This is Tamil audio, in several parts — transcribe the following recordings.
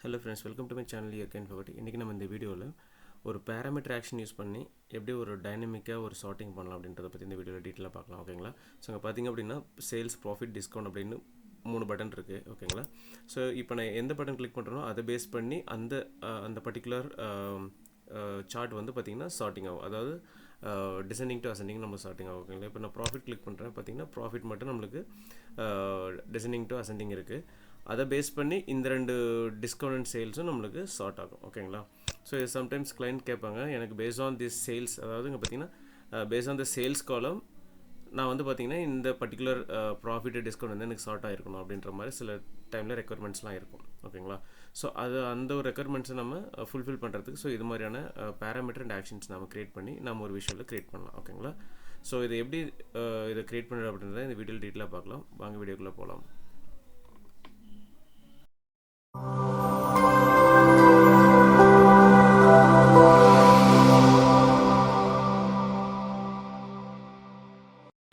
Hello friends, welcome to my channel here again. இன்றைக்கி நம்ம இந்த வீடியோவில் ஒரு பேராமீட்டர் ஆக்ஷன் யூஸ் பண்ணி எப்படி ஒரு டைனமிக்காக ஒரு சார்ட்டிங் பண்ணலாம் அப்படின்றத பற்றி இந்த வீடியோவில் டீட்டெயிலாக பார்க்கலாம். ஓகேங்களா? ஸோ அங்கே பார்த்திங்க அப்படின்னா சேல்ஸ், ப்ராஃபிட், டிஸ்கவுண்ட் அப்படின்னு 3 பட்டன் இருக்குது. ஓகேங்களா? ஸோ இப்போ நான் எந்த பட்டன் கிளிக் பண்ணுறனோ அதை பேஸ் பண்ணி அந்த பர்டிகுலர் சார்ட் வந்து பார்த்திங்கன்னா சார்ட்டிங் ஆகும். அதாவது டிசெண்டிங் டு அசெண்டிங் நம்ம சார்ட்டிங் ஆகும். ஓகேங்களா? இப்போ நான் ப்ராஃபிட் கிளிக் பண்ணுறேன். பார்த்திங்கன்னா ப்ராஃபிட் மட்டும் நம்மளுக்கு டிசெண்டிங் டு அசெண்டிங் இருக்குது. அதை பேஸ் பண்ணி இந்த 2 டிஸ்கவுண்ட் அண்ட் சேல்ஸும் நம்மளுக்கு சார்ட் ஆகும். ஓகேங்களா? ஸோ இது சம்டைம்ஸ் கிளைண்ட் கேட்பாங்க, எனக்கு பேஸ் ஆன் திஸ் சேல்ஸ், அதாவது இங்கே பார்த்தீங்கன்னா பேஸ் ஆன் த சேல்ஸ் காலம் நான் வந்து பார்த்திங்கன்னா இந்த பர்டிகுலர் ப்ராஃபிட் டிஸ்கவுண்ட் வந்து எனக்கு சார்ட் ஆகிருக்கணும் அப்படின்ற மாதிரி சில டைமில் ரெக்குயர்மெண்ட்ஸ்லாம் இருக்கும். ஓகேங்களா? ஸோ அந்த ஒரு ரெக்குயர்மெண்ட்ஸை நம்ம ஃபுல்ஃபில் பண்ணுறதுக்கு இது மாதிரியான பேராமீட்டர் அண்ட் ஆக்ஷன்ஸ் நம்ம க்ரியேட் பண்ணி நம்ம ஒரு விஷுவலில் க்ரியேட் பண்ணலாம். ஓகேங்களா? ஸோ இதை எப்படி இதை க்ரியேட் பண்ணுறது அப்படின்றத இந்த வீடியோவில் டீட்டெயிலாக பார்க்கலாம். வாங்க வீடியோக்குள்ளே போகலாம்.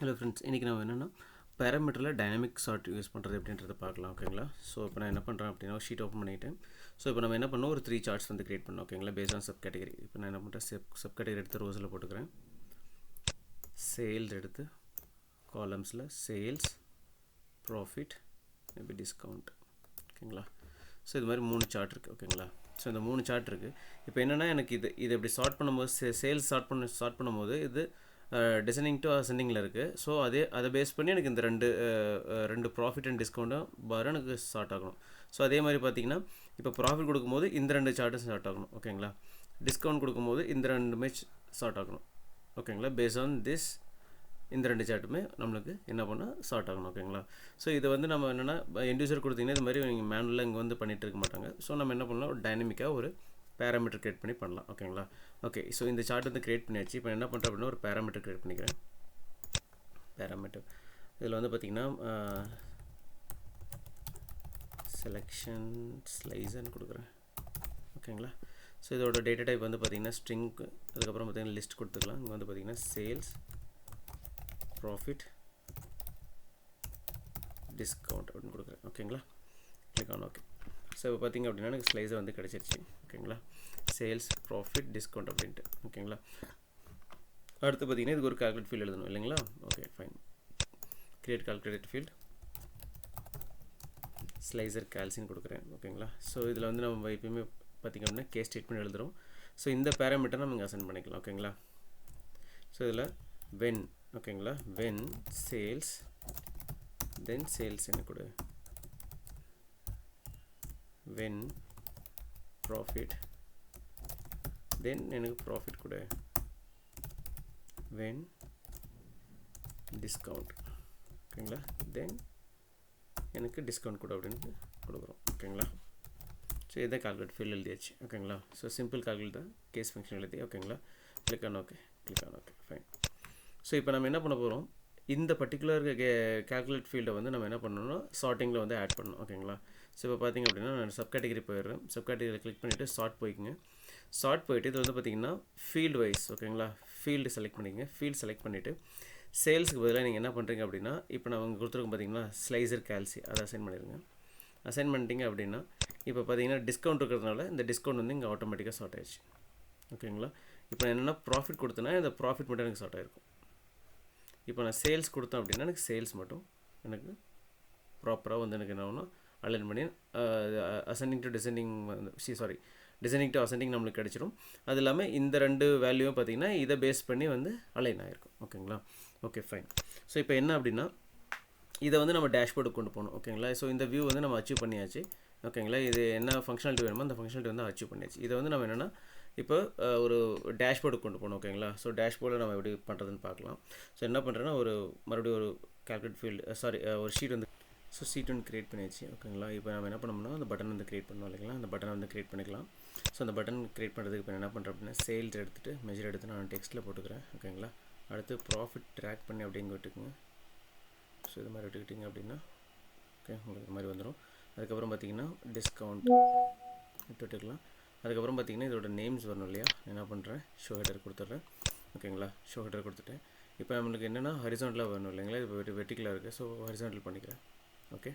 ஹலோ ஃப்ரெண்ட்ஸ், இன்றைக்கி நம்ம என்னென்னா பேராமீட்டரில் டைனமிக் சார்ட் யூஸ் பண்ணுறது எப்படின்றத பார்க்கலாம். ஓகேங்களா? ஸோ இப்போ நான் என்ன பண்ணுறேன் அப்படின்னா ஷீட் ஓப்பன் பண்ணிவிட்டேன். ஸோ இப்போ நம்ம என்ன பண்ணோம், ஒரு 3 சார்ட்ஸ் வந்து க்ரியேட் பண்ணோம். ஓகேங்களா? Base on subcategory. இப்போ நான் என்ன பண்ணுறேன், சப் கேட்டகரி எடுத்து ரோஸில் போட்டுக்கிறேன். சேல்ஸ் எடுத்து காலம்ஸில் சேல்ஸ், ப்ராஃபிட், மேபி டிஸ்கவுண்ட். ஓகேங்களா? ஸோ இது மாதிரி 3 சார்ட் இருக்குது. ஓகேங்களா? ஸோ இந்த 3 சார்ட் இருக்குது. இப்போ என்னென்னா எனக்கு இது இப்படி சார்ட் பண்ணும்போது சேல்ஸ் ஸ்டார்ட் பண்ணும்போது இது டிசைனிங் டு அசெண்டிங்கில் இருக்குது. ஸோ அதை பேஸ் பண்ணி எனக்கு இந்த ரெண்டு ப்ராஃபிட் அண்ட் டிஸ்கவுண்ட்டும் பாரு எனக்கு ஸ்டார்ட் ஆகணும். ஸோ அதே மாதிரி பார்த்தீங்கன்னா இப்போ ப்ராஃபிட் கொடுக்கும்போது இந்த 2 சார்ட்டும் ஸ்டார்ட் ஆகணும். ஓகேங்களா? டிஸ்கவுண்ட் கொடுக்கும்போது இந்த 2மே ஸ்டார்ட் ஆகணும். ஓகேங்களா? பேஸ் ஆன் திஸ் இந்த 2 சார்ட்டுமே நம்மளுக்கு என்ன பண்ணால் ஸ்டார்ட் ஆகணும். ஓகேங்களா? ஸோ இதை வந்து நம்ம என்னென்னா இண்டிவிஜுவல் கொடுத்தீங்கன்னா இது மாதிரி நீங்கள் மேனுவலாக இங்கே வந்து பண்ணிகிட்டு இருக்க மாட்டாங்க. ஸோ நம்ம என்ன பண்ணலாம், ஒரு டைனமிக்காக ஒரு பேராமீட்டர் க்ரியேட் பண்ணி பண்ணலாம். ஓகேங்களா? ஓகே, ஸோ இந்த சார்ட் வந்து க்ரியேட் பண்ணியாச்சு. இப்போ என்ன பண்ணுறேன் அப்படின்னா ஒரு பேராமீட்டர் க்ரியேட் பண்ணிக்கிறேன். பேராமீட்டர் இதில் வந்து பார்த்திங்கன்னா செலெக்ஷன் ஸ்லைஸன்னு கொடுக்குறேன். ஓகேங்களா? ஸோ இதோட டேட்டா டைப் வந்து பார்த்திங்கன்னா ஸ்ட்ரிங், அதுக்கப்புறம் பார்த்திங்கன்னா லிஸ்ட் கொடுத்துக்கலாம். இங்கே வந்து பார்த்திங்கன்னா சேல்ஸ், ப்ராஃபிட், டிஸ்கவுண்ட் அப்படின்னு கொடுக்குறேன். ஓகேங்களா? Click on okay. ஸோ இப்போ பார்த்திங்க அப்படின்னா எனக்கு ஸ்லைஸை வந்து கிடச்சிருச்சு. ஓகேங்களா? சேல்ஸ், ப்ராஃபிட், டிஸ்கவுண்ட் அப்படின்ட்டு. ஓகேங்களா? அடுத்து பார்த்திங்கன்னா இதுக்கு ஒரு கால்குலேட் ஃபீல்டு எழுதணும் இல்லைங்களா? Okay, fine. Create calculate field, slicer கால்சின்னு கொடுக்குறேன். ஓகேங்களா? ஸோ இதில் வந்து நம்ம எப்பயுமே பார்த்திங்க அப்படின்னா கேஸ் ஸ்டேட்மெண்ட் எழுதுகிறோம். ஸோ இந்த பேராமீட்டர் நம்ம இங்கே அசைன் பண்ணிக்கலாம். ஓகேங்களா? ஸோ இதில் வென், ஓகேங்களா, வென் சேல்ஸ் தென் சேல்ஸ் என்ன கொடு, வென் ப்ராஃபிட் தென் எனக்கு ப்ராஃபிட் கொடு, வென் டிஸ்கவுண்ட், ஓகேங்களா, தென் எனக்கு டிஸ்கவுண்ட் கொடு அப்படின்னு கொடுக்குறோம். ஓகேங்களா? ஸோ இதை கால்குலேட் ஃபீல்டு எழுதியாச்சு. ஓகேங்களா? ஸோ சிம்பிள் கால்குலேட் தான், கேஸ் ஃபங்க்ஷன் எழுதி. ஓகேங்களா? Click on okay, click on okay, fine. So இப்போ நம்ம என்ன பண்ண போகிறோம், இந்த பர்டிகுலர் கால்குலேட் ஃபீல்டை வந்து நம்ம என்ன பண்ணணும்னா சார்ட்டிங்கில் வந்து ஆட் பண்ணணும். ஓகேங்களா? ஸோ இப்போ பார்த்திங்க அப்படின்னா நான் சப் கேட்டகரி போயிடுறேன். சப் கேட்டகரியில் கிளிக் பண்ணிவிட்டு சார்ட் போய்க்குங்க. சார்ட் போயிட்டு இதில் வந்து பார்த்திங்கன்னா ஃபீல்டு வைஸ், ஓகேங்களா, ஃபீல்டு செலக்ட் பண்ணிக்கங்க. ஃபீல்டு செலக்ட் பண்ணிவிட்டு சேல்ஸுக்கு பதிலாக நீங்கள் என்ன பண்ணுறீங்க அப்படின்னா இப்போ நான் உங்களுக்கு கொடுத்துருக்கோம் பார்த்திங்கன்னா ஸ்லைசர் கால்சி, அதை அசைன் பண்ணிடுங்க. அசைன் பண்ணிட்டீங்க அப்படின்னா இப்போ பார்த்திங்கன்னா டிஸ்கவுண்ட் இருக்கிறதுனால இந்த டிஸ்கவுண்ட் வந்து இங்கே ஆட்டோமேட்டிக்காக சார்ட் ஆயிடுச்சு. ஓகேங்களா? இப்போ என்னென்னா ப்ராஃபிட் கொடுத்தேன்னா இந்த ப்ராஃபிட் மட்டும் எனக்கு சார்ட் ஆகிருக்கும். இப்போ நான் சேல்ஸ் கொடுத்தேன் அப்படின்னா எனக்கு சேல்ஸ் மட்டும் எனக்கு ப்ராப்பராக வந்து எனக்கு என்ன ஆகணும், அலைன் பண்ணி அசெண்டிங் டு டிசெண்டிங் வந்து டிசைனிங் டு அசெண்டிங் நம்மளுக்கு கிடச்சிடும். அது இல்லாமல் இந்த 2 வேல்யூவும் பார்த்திங்கன்னா இதை பேஸ் பண்ணி வந்து அலைன் ஆகிருக்கும். ஓகேங்களா? Okay, fine. ஸோ இப்போ என்ன அப்படின்னா இதை வந்து நம்ம டேஷ்போர்டுக்கு கொண்டு போகணும். ஓகேங்களா? ஸோ இந்த வியூ வந்து நம்ம அச்சீவ் பண்ணியாச்சு. ஓகேங்களா? இது என்ன ஃபங்க்ஷனாலிட்டி வேணுமோ அந்த ஃபங்க்ஷனாலிட்டி வந்து அச்சீவ் பண்ணியாச்சு. இதை வந்து நம்ம என்னென்னா இப்போ ஒரு டேஷ்போர்டுக்கு கொண்டு போகணும். ஓகேங்களா? ஸோ டேஷ்போர்டில் நம்ம எப்படி பண்ணுறதுன்னு பார்க்கலாம். ஸோ என்ன பண்ணுறேன்னா மறுபடியும் ஒரு கால்குலேட் ஃபீல்டு ஒரு ஷீட் வந்து ஷீட் ஒன்று க்ரியேட் பண்ணியாச்சு. ஓகேங்களா? இப்போ நம்ம என்ன பண்ணோம்னா அந்த பட்டன் வந்து க்ரியேட் பண்ணோம் இல்லைங்களா? அந்த பட்டனை வந்து க்ரியேட் பண்ணிக்கலாம். ஸோ அந்த பட்டன் க்ரியேட் பண்ணுறதுக்கு இப்போ என்ன பண்ணுறேன் அப்படின்னா சேல்ஸ் எடுத்துகிட்டு மெஜர் எடுத்து நான் டெக்ஸ்ட்டில் போட்டுக்கிறேன். ஓகேங்களா? அடுத்து ப்ராஃபிட் ட்ராக் பண்ணி அப்படிங்க விட்டுக்குங்க. ஸோ இது மாதிரி விட்டுக்கிட்டிங்க அப்படின்னா ஓகே உங்களுக்கு இது மாதிரி வந்துடும். அதுக்கப்புறம் பார்த்திங்கன்னா டிஸ்கவுண்ட் விட்டுக்கலாம். அதுக்கப்புறம் பார்த்திங்கன்னா இதோட நேம்ஸ் வரணும் இல்லையா? என்ன பண்ணுறேன், ஷோ ஹெடர் கொடுத்துட்றேன். ஓகேங்களா? ஷோ ஹெடர் கொடுத்துட்டேன். இப்போ நம்மளுக்கு என்னென்னா ஹரிசாண்டலாக வரணும் இல்லைங்களா? இப்போ வெர்டிகலாக இருக்குது. ஸோ ஹரிசாண்டல் பண்ணிக்கிறேன். ஓகே,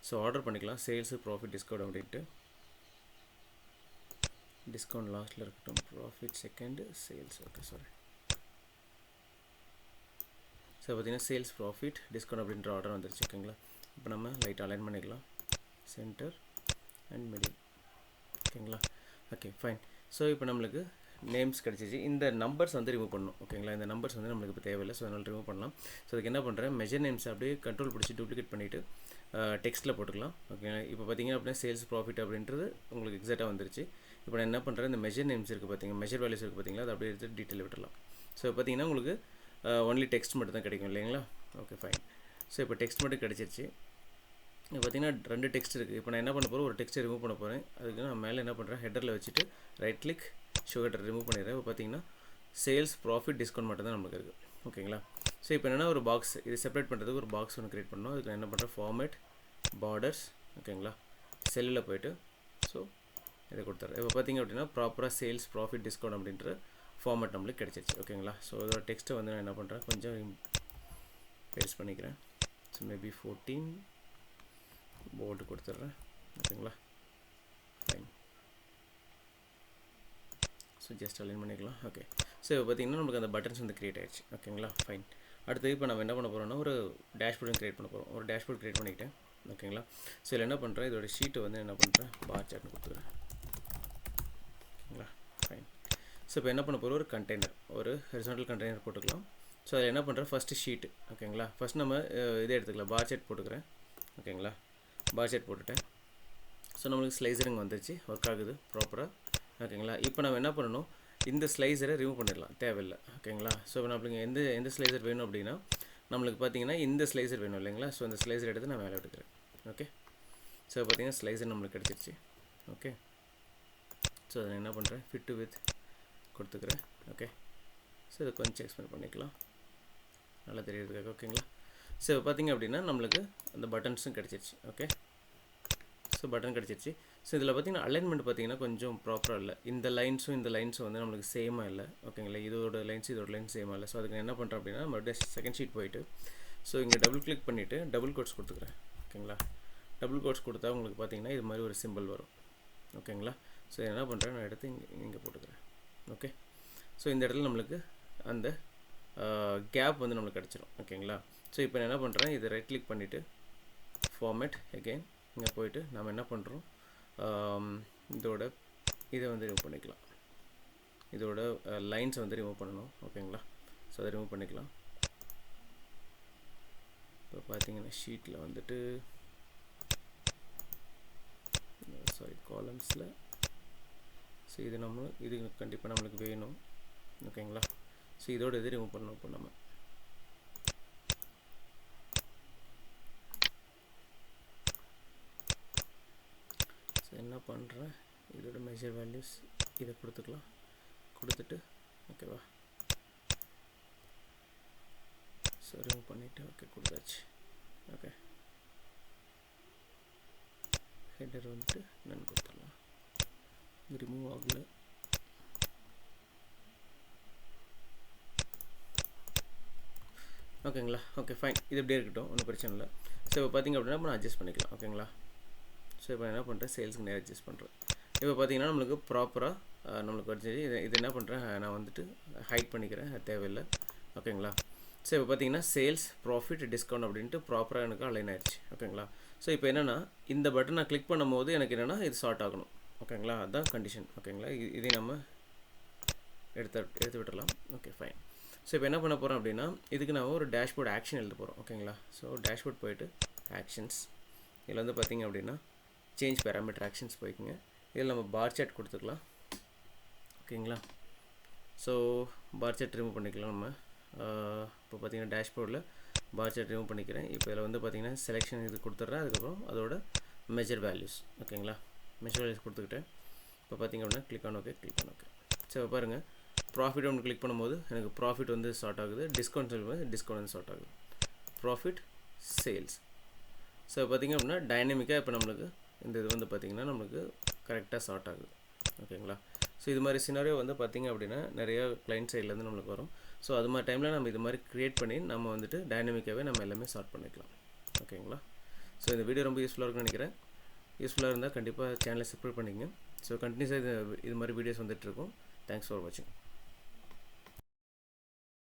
ஸோ ஆர்டர் பண்ணிக்கலாம் சேல்ஸு, ப்ராஃபிட், டிஸ்கவுண்ட் அப்படின்ட்டு. டிஸ்கவுண்ட் லாஸ்ட்டில் இருக்கட்டும், profit second, sales. Okay sorry. So பார்த்தீங்கன்னா சேல்ஸ், ப்ராஃபிட், டிஸ்கவுண்ட் அப்படின்ற ஆர்டர் வந்துருச்சு. ஓகேங்களா. இப்போ நம்ம லைட் அலைன் பண்ணிக்கலாம், சென்டர் அண்ட் மிடில். ஓகேங்களா. Okay fine. ஸோ இப்போ நம்மளுக்கு நேம்ஸ் கிடச்சிச்சு. இந்த நம்பர்ஸ் வந்து ரிமூவ் பண்ணணும். ஓகேங்களா. இந்த நம்பர்ஸ் வந்து நம்மளுக்கு இப்போ தேவையில்லை, ஸோ அதனால் ரிமூவ் பண்ணலாம். ஸோ அதுக்கு என்ன பண்ணுறேன், மெஜர் நேம்ஸ் அப்படியே கண்ட்ரோல் பிடிச்சி டூப்ளிகேட் பண்ணிவிட்டு டெக்ஸ்ட்டில் போட்டுக்கலாம். ஓகேங்களா. இப்போ பார்த்தீங்க அப்படின்னா சேல்ஸ், ப்ராஃபிட் அப்படின்றது உங்களுக்கு எக்ஸாக்டாக வந்துருச்சு. இப்போ நான் என்ன பண்ணுறேன், இந்த மெஜர் நேம்ஸ் இருக்குது பார்த்தீங்க, மெஜர் வேல்யூஸ் இருக்குது பார்த்தீங்களா, அது அப்படியே எடுத்து டீட்டெயில் விட்டுடலாம். ஸோ பார்த்தீங்கன்னா உங்களுக்கு ஒன்லி டெக்ஸ்ட் மட்டும் தான் கிடைக்கும் இல்லைங்களா. Okay fine. ஸோ இப்போ டெக்ஸ்ட் மட்டும் கிடச்சிருச்சு. இப்போ பார்த்தீங்கன்னா 2 டெக்ஸ்ட் இருக்குது. இப்போ நான் என்ன பண்ண போகிறேன், ஒரு டெக்ஸ்ட்டை ரிமூவ் பண்ண போகிறேன். அதுக்கு நான் மேலே என்ன பண்ணுறேன், ஹெட்டரில் வச்சுட்டு right click, show header remove பண்ணிடுறேன். இப்போ பார்த்தீங்கன்னா சேல்ஸ், ப்ராஃபிட், டிஸ்கவுண்ட் மட்டும் தான் நம்மளுக்கு இருக்குது. ஓகேங்களா. ஸோ இப்போ என்னென்னா ஒரு பாக்ஸ், இது செப்பரேட் பண்ணுறதுக்கு ஒரு பாக்ஸ் ஒன்று க்ரியேட் பண்ணணும். அதுக்கு நான் என்ன பண்ணுறேன், ஃபார்மேட், பார்டர்ஸ். ஓகேங்களா. செல்லில் போய்ட்டு ஸோ இதை கொடுத்துட்றேன். இப்போ பார்த்தீங்க அப்படின்னா ப்ராப்பராக சேல்ஸ், ப்ராஃபிட், டிஸ்கவுண்ட் அப்படின்ற ஃபார்மேட் நம்மளுக்கு கிடச்சிருச்சு. ஓகேங்களா. ஸோ இதோட டெக்ஸ்ட்டை வந்து நான் என்ன பண்ணுறேன், கொஞ்சம் பேஸ்ட் பண்ணிக்கிறேன். ஸோ மேபி 14 போர்டு கொடுத்துட்றேன். ஓகேங்களா. ஃபைன். ஸோ ஜஸ்ட் அலைன் பண்ணிக்கலாம். ஓகே. ஸோ இப்போ பார்த்தீங்கன்னா நமக்கு அந்த பட்டன்ஸ் வந்து க்ரியேட் ஆகிடுச்சு. ஓகேங்களா. ஃபைன். அடுத்து இப்போ நம்ம என்ன பண்ண போகிறோம்னா ஒரு டேஷ்போர்டும் க்ரியேட் பண்ண போகிறோம். ஒரு டேஷ்போர்ட் க்ரியேட் பண்ணிக்கிட்டேன். ஓகேங்களா. ஸோ இதில் என்ன பண்ணுறேன், இதோட ஷீட்டை வந்து என்ன பண்ணுறேன், பார் சார்ட்னு கொடுத்துக்கிறேன். ஓகேங்களா. ஃபைன். ஸோ இப்போ என்ன பண்ண போகிறோம், ஒரு கண்டெய்னர், ஒரு ஹரிசாண்டல் கண்டெய்னர் போட்டுக்கலாம். ஸோ அதில் என்ன பண்ணுறேன், ஃபஸ்ட்டு ஷீட்டு. ஓகேங்களா. ஃபஸ்ட் நம்ம இதே எடுத்துக்கலாம், பார் சார்ட் போட்டுக்கிறேன். ஓகேங்களா. பார் சார்ட் போட்டுட்டேன். ஸோ நம்மளுக்கு ஸ்லைசரிங் வந்துருச்சு, ஒர்க் ஆகுது ப்ராப்பராக. ஓகேங்களா. இப்போ நம்ம என்ன பண்ணணும், இந்த ஸ்லைசரை ரிமூவ் பண்ணிடலாம், தேவையில்லை. ஓகேங்களா. ஸோ நம்மளுக்கு எந்த ஸ்லைசர் வேணும் அப்படின்னா நம்மளுக்கு பார்த்தீங்கன்னா இந்த ஸ்லைசர் வேணும் இல்லைங்களா. ஸோ இந்த ஸ்லைசர் எடுத்து நான் மேலே எடுக்கிறேன். ஓகே. ஸோ பார்த்தீங்கன்னா ஸ்லைசர் நம்மளுக்கு கிடச்சிருச்சு. ஓகே. ஸோ அதை என்ன பண்ணுறேன், ஃபிட்டு வித் கொடுத்துக்கிறேன். ஓகே. ஸோ இதை கொஞ்சம் எக்ஸ்பெண்ட் பண்ணிக்கலாம், நல்லா தெரியறதுக்காக. ஓகேங்களா. ஸோ பார்த்தீங்க அப்படின்னா நம்மளுக்கு அந்த பட்டன்ஸும் கிடச்சிருச்சு. ஓகே. ஸோ பட்டன் கிடச்சிருச்சு. ஸோ இதில் பார்த்தீங்கன்னா அலைன்மெண்ட் பார்த்தீங்கன்னா கொஞ்சம் ப்ராப்பராக இல்லை. இந்த லைன்ஸும் வந்து நம்மளுக்கு சேமாக இல்லை. ஓகேங்களா. இதோட லைன்ஸ் சேமாக இல்லை. ஸோ அதுக்கு நான் என்ன பண்ணுறேன் அப்படின்னா மறுபடியும் செகண்ட் ஷீட் போயிட்டு ஸோ இங்கே டபுள் கிளிக் பண்ணிவிட்டு டபுள் கோட்ஸ் கொடுத்துக்கிறேன். ஓகேங்களா. டபுள் கோட்ஸ் கொடுத்தா உங்களுக்கு பார்த்தீங்கன்னா இது மாதிரி ஒரு சிம்பிள் வரும். ஓகேங்களா. ஸோ என்ன பண்ணுறேன், நான் எடுத்து இங்கே போட்டுக்கிறேன். ஓகே. ஸோ இந்த இடத்துல நம்மளுக்கு அந்த கேப் வந்து நம்மளுக்கு கிடச்சிரும். ஓகேங்களா. ஸோ இப்போ நான் என்ன பண்ணுறேன், இதை ரைட் கிளிக் பண்ணிவிட்டு ஃபார்மேட் அகெயின் இங்கே போய்ட்டு நம்ம என்ன பண்ணுறோம், இதோட இதை வந்து ரிமூவ் பண்ணிக்கலாம். இதோட லைன்ஸ் வந்து ரிமூவ் பண்ணணும். ஓகேங்களா. ஸோ அதை ரிமூவ் பண்ணிக்கலாம். இப்போ பார்த்தீங்கன்னா ஷீட்டில் வந்துட்டு சாரி காலம்ஸில் ஸோ இது கண்டிப்பாக நம்மளுக்கு வேணும். ஓகேங்களா. ஸோ இதோட இது ரிமூவ் பண்ணணும். இப்போ நம்ம என்ன பண்ணுறேன், இதோட மெஷர் வேல்யூஸ் இதை கொடுத்துக்கலாம், கொடுத்துட்டு ஓகேவா. ஸோ ரிமூவ் பண்ணிவிட்டு ஓகே கொடுத்தாச்சு. ஓகே. ஹெடர் வந்துட்டு நான் கொடுத்துடலாம், ரிமூவ் ஆகல. ஓகேங்களா. Okay fine. இது எப்படியே இருக்கட்டும், ஒன்றும் பிரச்சனை இல்லை. ஸோ இப்போ பார்த்திங்க அப்படின்னா நம்ம அட்ஜஸ்ட் பண்ணிக்கலாம். ஓகேங்களா. ஸோ இப்போ என்ன பண்ணுறேன், சேல்ஸுக்கு நேரம் அட்ஜஸ்ட் பண்ணுறேன். இப்போ பார்த்தீங்கன்னா நம்மளுக்கு ப்ராப்பராக நம்மளுக்கு வச்சு இது என்ன பண்ணுறேன், நான் வந்துட்டு ஹைட் பண்ணிக்கிறேன், அது தேவையில்லை. ஓகேங்களா. ஸோ இப்போ பார்த்தீங்கன்னா சேல்ஸ், ப்ராஃபிட், டிஸ்கவுண்ட் அப்படின்ட்டு ப்ராப்பராக எனக்கு அலைன் ஆயிடுச்சு. ஓகேங்களா. ஸோ இப்போ என்னென்னா இந்த பட்டன் நான் கிளிக் பண்ணும்போது எனக்கு என்னென்னா இது ஷார்ட் ஆகணும். ஓகேங்களா. அதுதான் கண்டிஷன். ஓகேங்களா. இதை நம்ம எடுத்து விட்டுடலாம். Okay fine. ஸோ இப்போ என்ன பண்ண போகிறோம் அப்படின்னா இதுக்கு நான் ஒரு டேஷ்போர்ட் ஆக்ஷன் எழுத போகிறோம். ஓகேங்களா. ஸோ டேஷ்போர்ட் போய்ட்டு ஆக்ஷன்ஸ், இதில் வந்து பார்த்திங்க அப்படின்னா சேஞ்ச் பேராமீட்டர் ஆக்ஷன்ஸ் போய்க்குங்க. இதில் நம்ம பார் சார்ட் கொடுத்துக்கலாம். ஓகேங்களா. ஸோ பார் சார்ட் ரிமூவ் பண்ணிக்கலாம் நம்ம. இப்போ பார்த்திங்கன்னா டேஷ்போர்டில் பார் சார்ட் ரிமூவ் பண்ணிக்கிறேன். இப்போ இதில் வந்து பார்த்திங்கன்னா செலெக்ஷன் இது கொடுத்துட்றேன். அதுக்கப்புறம் அதோட மெஜர் வேல்யூஸ். ஓகேங்களா. மெஜர் வேல்யூஸ் கொடுத்துக்கிட்டேன். இப்போ பார்த்திங்க அப்படின்னா click on okay, click on okay. So பாருங்கள், ப்ராஃபிட் ஒன்று கிளிக் பண்ணும்போது எனக்கு ப்ராஃபிட் வந்து ஸ்டார்ட் ஆகுது, டிஸ்கவுண்ட் சொல்லும்போது டிஸ்கவுண்ட் வந்து ஸ்டார்ட் ஆகுது, ப்ராஃபிட், சேல்ஸ். ஸோ பார்த்திங்க அப்படின்னா டைனமிக்காக இப்போ நம்மளுக்கு இந்த இது வந்து பார்த்திங்கன்னா நம்மளுக்கு கரெக்டாக ஸ்டார்ட் ஆகுது. ஓகேங்களா. ஸோ இது மாதிரி சினாரியோ வந்து பார்த்திங்க அப்படின்னா நிறைய கிளைண்ட் சைட்லேருந்து நம்மளுக்கு வரும். ஸோ அது மாதிரி டைமில் நம்ம இது மாதிரி க்ரியேட் பண்ணி நம்ம வந்துட்டு டைனமிக்காகவே நம்ம எல்லாமே ஸ்டார்ட் பண்ணிக்கலாம். ஓகேங்களா. ஸோ இந்த வீடியோ ரொம்ப யூஸ்ஃபுல்லாக இருக்குன்னு நினைக்கிறேன். யூஸ்ஃபுல்லாக இருந்தால் கண்டிப்பாக சேனலை சப்ஸ்கிரைப் பண்ணிக்கங்க. ஸோ கண்டினியூஸாக இது மாதிரி வீடியோஸ் வந்துட்டுருக்கும். தேங்க்ஸ் ஃபார் வாட்சிங்.